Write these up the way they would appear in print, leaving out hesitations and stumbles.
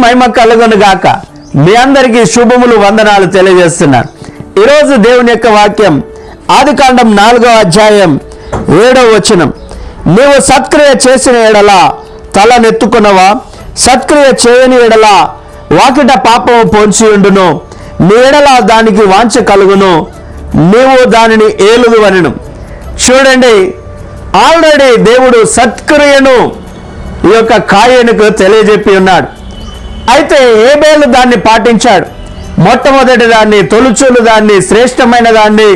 మహిమ కలుగును గాక. మీ అందరికీ శుభములు, వందనాలు తెలియజేస్తున్నాను. ఈరోజు దేవుని యొక్క వాక్యం ఆదికాండం 4వ అధ్యాయం 7వ వచనం. నీవు సత్క్రియ చేసిన ఎడల తలనెత్తుకున్నవా, సత్క్రియ చేయని ఎడల వాకిట పాపము పొంచి ఉండును, నీ ఎడల దానికి వాంఛ కలుగును, నీవు దానిని ఏలుదు అనెను. చూడండి, ఆల్రెడీ దేవుడు సత్క్రియను ఈ యొక్క కాయేనుకు తెలియజెప్పి ఉన్నాడు. అయితే హేబేలు దాన్ని పాటించాడు. మొట్టమొదటి దాన్ని, తొలుచూలు దాన్ని, శ్రేష్టమైన దాన్ని.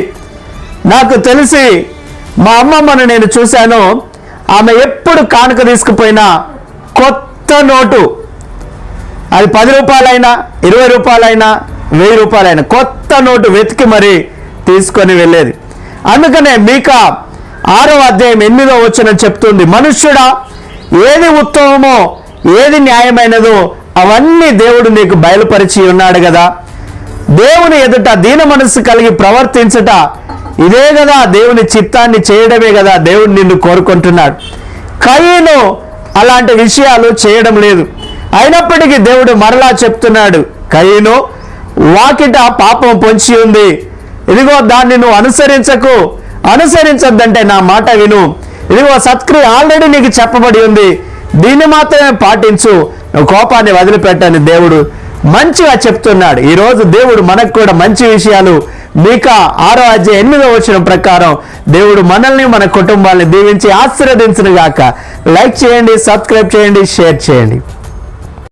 నాకు తెలిసి మా అమ్మమ్మను నేను చూశాను. ఆమె ఎప్పుడు కానుక తీసుకుపోయినా కొత్త నోటు, అది 10 రూపాయలైనా 20 రూపాయలైనా 1000 రూపాయలైనా కొత్త నోటు వెతికి మరి తీసుకొని వెళ్ళేది. అందుకనే మీకా 6వ అధ్యాయం 8వ వచనం చెప్తుంది, మనుష్యుడా, ఏది ఉత్తమమో ఏది న్యాయమైనదో అవన్నీ దేవుడు నీకు బయలుపరిచి ఉన్నాడు కదా. దేవుని ఎదుట దీన మనస్సు కలిగి ప్రవర్తించట ఇదే కదా, దేవుని చిత్తాన్ని చేయడమే కదా దేవుడు నిన్ను కోరుకుంటున్నాడు. కయీను అలాంటి విషయాలు చేయడం లేదు. అయినప్పటికీ దేవుడు మరలా చెప్తున్నాడు, కయీను, వాకిట పాపం పొంచి ఉంది, ఇదిగో దాన్ని నువ్వు అనుసరించకు. అనుసరించద్దంటే నా మాట విను. ఇదిగో సత్క్రియ ఆల్రెడీ నీకు చెప్పబడి ఉంది, దీన్ని మాత్రమే పాటించు, కోపాన్ని వదిలిపెట్టని దేవుడు మంచిగా చెప్తున్నాడు. ఈరోజు దేవుడు మనకు కూడా మంచి విషయాలు మీకా 6వ అధ్యాయం 8వ వచనం ప్రకారం దేవుడు మనల్ని, మన కుటుంబాన్ని దీవించి ఆశీర్వదించును గాక. లైక్ చేయండి, సబ్స్క్రైబ్ చేయండి, షేర్ చేయండి.